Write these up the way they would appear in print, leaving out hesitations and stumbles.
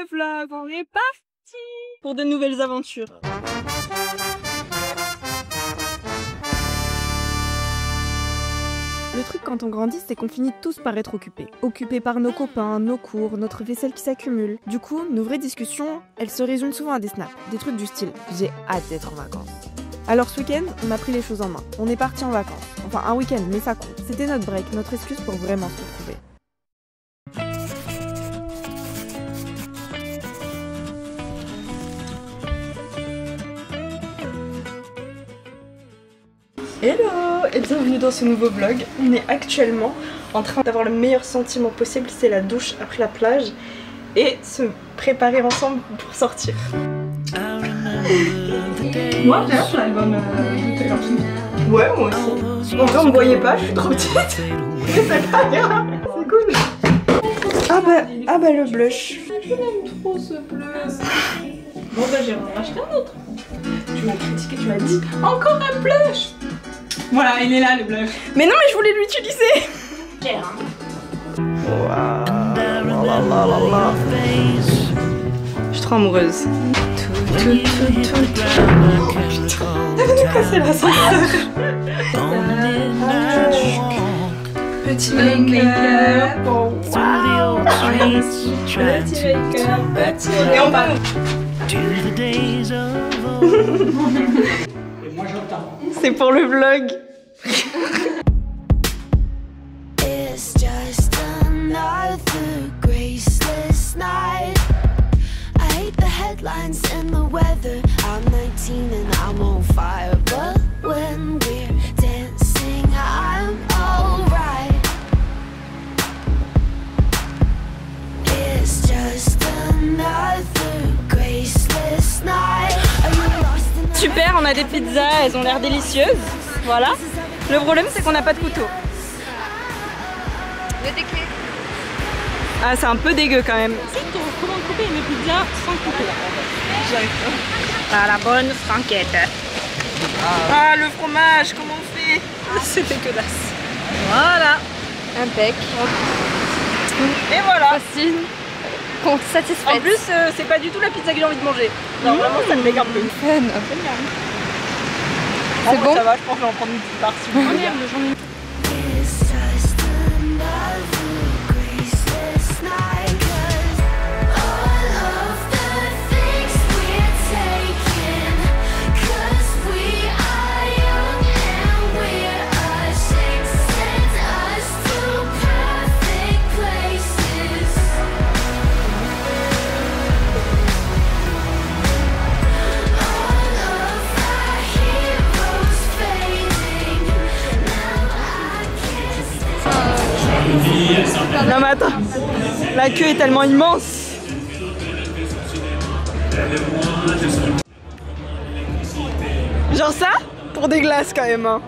le vlog, on est parti pour de nouvelles aventures. Le truc quand on grandit, c'est qu'on finit tous par être occupés. Occupés par nos copains, nos cours, notre vaisselle qui s'accumule. Du coup, nos vraies discussions, elles se résument souvent à des snaps. Des trucs du style « j'ai hâte d'être en vacances ». Alors ce week-end, on a pris les choses en main. On est parti en vacances. Enfin un week-end, mais ça compte. C'était notre break, notre excuse pour vraiment se retrouver. Hello et bienvenue dans ce nouveau vlog. On est actuellement en train d'avoir le meilleur sentiment possible, c'est la douche après la plage et se préparer ensemble pour sortir. Moi j'ai hâte l'album de Taylor Swift. Ouais moi aussi. En vrai on me voyait pas, je suis trop petite. Mais c'est pas grave, c'est cool. Ah bah le blush. Je l'aime trop ce blush. Bon bah j'ai racheté un autre. Tu m'as critiqué, tu m'as dit encore un blush. Voilà, il est là le blush. Mais non, mais je voulais l'utiliser. Waouh. Je suis trop amoureuse. T'as venu casser l'ascenseur. Petit make-up. Et on va. C'est pour le vlog. It's just another graceless night. I hate the headlines and the weather. I'm 19 and I'm on fire, but when we're dancing, I'm alright. It's just another graceless night. Super, on a des pizzas, elles ont l'air délicieuses. Voilà. Le problème c'est qu'on n'a pas de couteau. Ah c'est un peu dégueu quand même. Comment couper mes pizzas sans couteau? J'arrive pas. Ah la bonne franquette. Ah le fromage, comment on fait? C'est dégueulasse. Voilà. Impec. Et voilà. Facile. Satisfaite. En plus c'est pas du tout la pizza que j'ai envie de manger. Non vraiment ça me dégue un peu. C'est bon? Ça va, je pense que je vais en prendre une petite part si vous voulez. Non mais attends, la queue est tellement immense. Genre ça, pour des glaces quand même hein.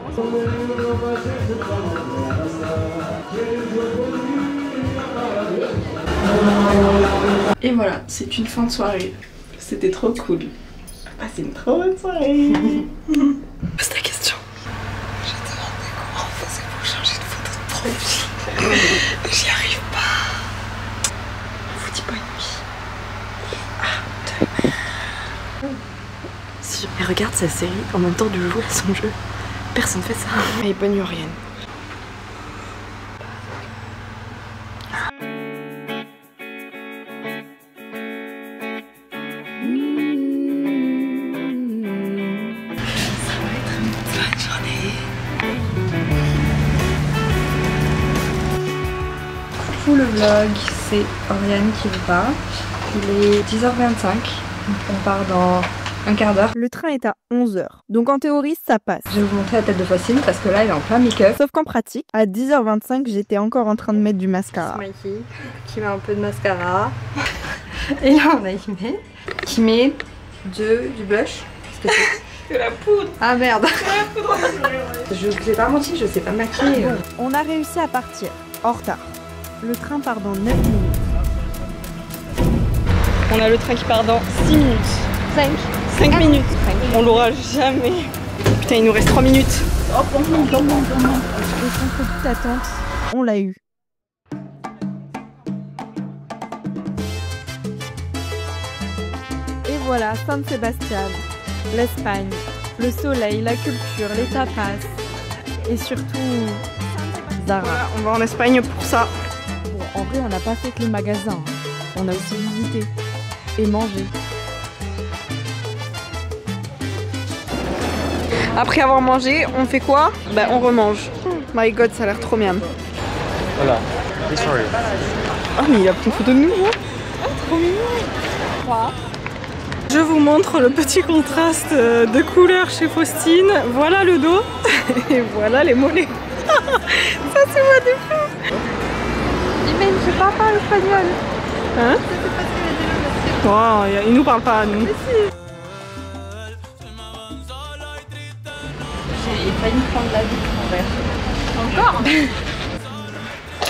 Et voilà, c'est une fin de soirée. C'était trop cool. Ah, c'est une trop bonne soirée. Pose ta question. Je te demandais comment on faisait pour changer de photo de profil. J'y arrive pas. On vous dit bonne nuit. Ah, demain. Si elle regarde sa série en même temps de jouer à son jeu, personne fait ça. Et bonne nuit Oriane. Ça va être une bonne journée. Coucou le vlog, c'est Oriane qui vous parle. Il est 10h25, on part dans un quart d'heure. Le train est à 11h, donc en théorie ça passe. Je vais vous montrer la tête de Faustine parce que là elle est en plein make-up. Sauf qu'en pratique, à 10h25 j'étais encore en train de mettre du mascara. Mikey qui met un peu de mascara. Et là on a Ime qui met du blush. C'est la poudre. Ah merde. Je vous ai pas menti, je sais pas maquiller. On a réussi à partir, en retard. Le train part dans 9 minutes. On a le train qui part dans 6 minutes. 5 minutes. On l'aura jamais. Putain, il nous reste 3 minutes. Et contre toute attente, on l'a eu. voilà, San Sebastian, l'Espagne, le soleil, la culture, les tapas et surtout Zara. Voilà, on va en Espagne pour ça. Bon, en vrai, on n'a pas fait que les magasins, on a aussi visité et mangé. Après avoir mangé, on fait quoi? Bah on remange. My god, ça a l'air trop miam. Voilà. Sorry. Oh mais il a pris une photo de nous, hein. Ah, trop mignon. Je vous montre le petit contraste de couleur chez Faustine. Voilà le dos et voilà les mollets. Ça se voit de fou. Imen, je parle pas espagnol. Hein? Oh, il nous parle pas à nous. J'ai failli prendre la vie en verre. Encore?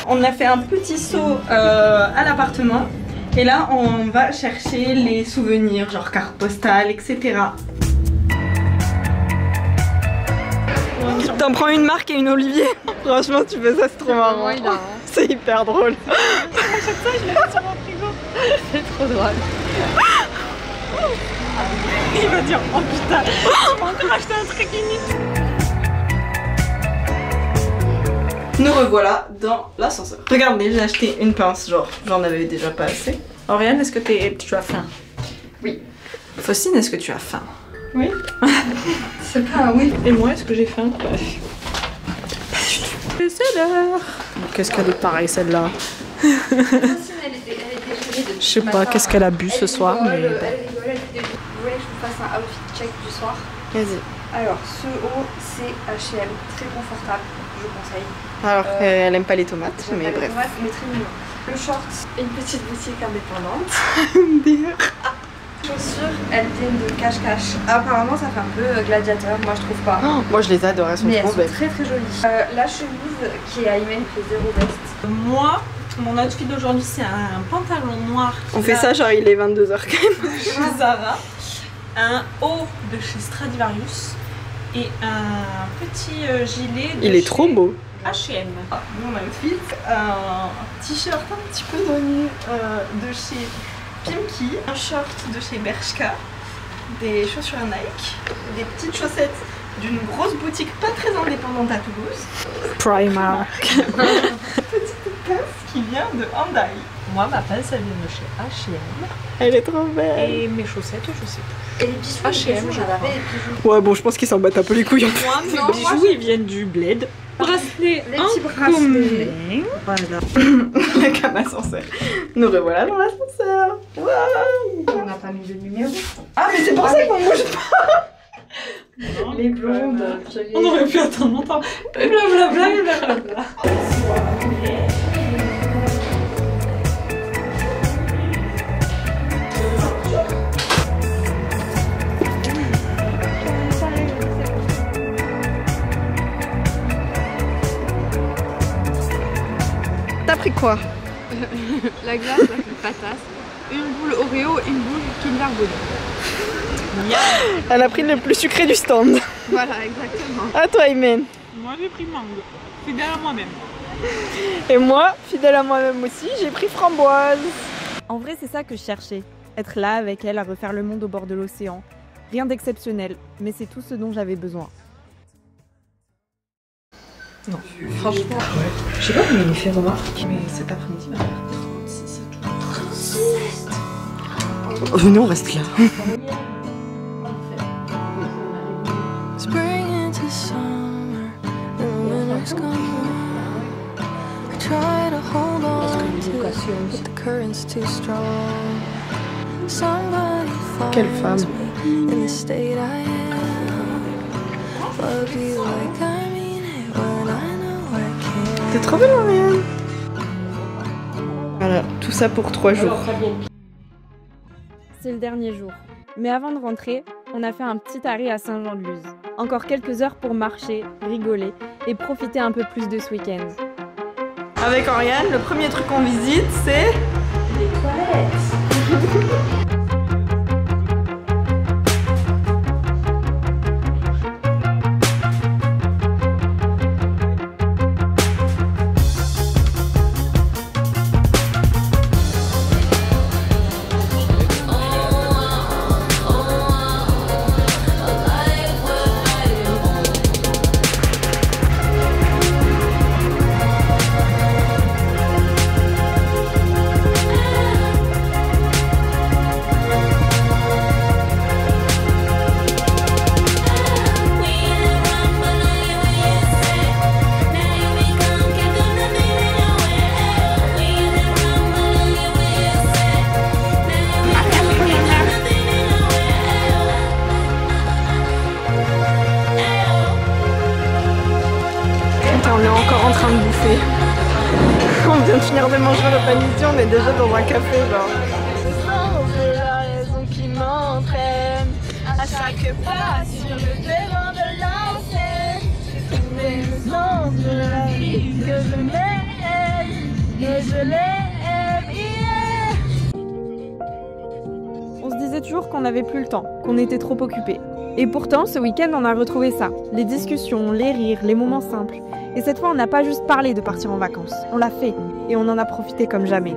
On a fait un petit saut à l'appartement et là on va chercher les souvenirs, genre cartes postales, etc. T'en prends une Marc et une Olivier. Franchement tu fais ça, c'est trop marrant. C'est hyper drôle. À chaque fois je l'ai mis sur mon frigo. C'est trop drôle. Il va dire oh putain, tu m'as encore acheté un truc limite. Nous revoilà dans l'ascenseur. Regardez, j'ai acheté une pince, genre j'en avais déjà pas assez. Oriane, est-ce que tu as faim? Oui. Faustine, est-ce que tu as faim? Oui. C'est pas un oui. Et moi, est-ce que j'ai faim? C'est l'heure. Qu'est-ce qu'elle est pareille celle-là? Je sais pas, qu'est-ce qu'elle a bu ce soir, mais... Elle rigole, vous voulez que je vous fasse un outfit check du soir? Vas-y. Alors, ce haut, c'est H&M, très confortable, je conseille. Alors, elle aime pas les tomates, mais bref. Tomates, mais très mignon. Le short, une petite boutique indépendante. Chaussures, elles viennent de cache-cache. Apparemment, ça fait un peu gladiateur, moi je trouve pas. Oh, moi je les adore, elles sont mais trop elles belles. sont très très jolies. La chemise qui est à Imen fait 0 veste. Moi, mon outfit d'aujourd'hui, c'est un pantalon noir. On fait ça, genre il est 22h quand même. Chez Zara, un haut de chez Stradivarius et un petit gilet de Il est trop beau. H&M. Mon outfit, un t-shirt un petit peu dos nu de chez Pimki, un short de chez Bershka, des chaussures Nike, des petites chaussettes d'une grosse boutique pas très indépendante à Toulouse. Primark. Petite pince qui vient de Hyundai. Moi, ma pince, elle vient de chez H&M. Elle est trop belle. Et mes chaussettes, je sais pas. Et les bijoux, H&M, j'en avais les bijoux. Ouais, bon, je pense qu'ils s'en battent un peu les couilles. Moi, Non, mes bijoux, ils viennent du bled. Bracelet Les en petits bracelets. commun. Voilà. Comme ascenseur. Nous revoilà dans l'ascenseur. Wow. On n'a pas mis de numéro. Ah, mais c'est pour ça qu'on bouge pas. Les blondes. On aurait pu attendre longtemps. Blablabla, blablabla. T'as pris quoi? La glace, la patate, une boule Oreo, une boule Kinder Bueno. Elle a pris le plus sucré du stand. Voilà, exactement. À toi, Imen. Moi, j'ai pris mangue. Fidèle à moi-même. Et moi, fidèle à moi-même aussi, j'ai pris framboise. En vrai, c'est ça que je cherchais. Être là avec elle à refaire le monde au bord de l'océan. Rien d'exceptionnel, mais c'est tout ce dont j'avais besoin. Non, franchement, je sais pas comment il me fait remarquer, mais cet après-midi, il va faire 36 et tout. 37. Oh, non, on reste là. Spring into summer, and winter's gone. I try to hold on to it, but the current's too strong. Somebody Quelle finds femme. me in the state I am. Love you like I mean it when I know I can't. T'es trop belle, Marianne. Voilà, tout ça pour 3 jours. C'est le dernier jour. Mais avant de rentrer, on a fait un petit arrêt à Saint-Jean-de-Luz. Encore quelques heures pour marcher, rigoler et profiter un peu plus de ce week-end. Avec Oriane, le premier truc qu'on visite, c'est... Les toilettes. on est déjà dans un café, genre. C'est la raison qui m'entraîne à chaque pas sur le terrain de lancer. J'ai trouvé le sens de la vie que je m'aime et je l'aime. Yeah. On se disait toujours qu'on n'avait plus le temps, qu'on était trop occupés. Et pourtant, ce week-end, on a retrouvé ça. Les discussions, les rires, les moments simples. Et cette fois, on n'a pas juste parlé de partir en vacances. On l'a fait. Et on en a profité comme jamais.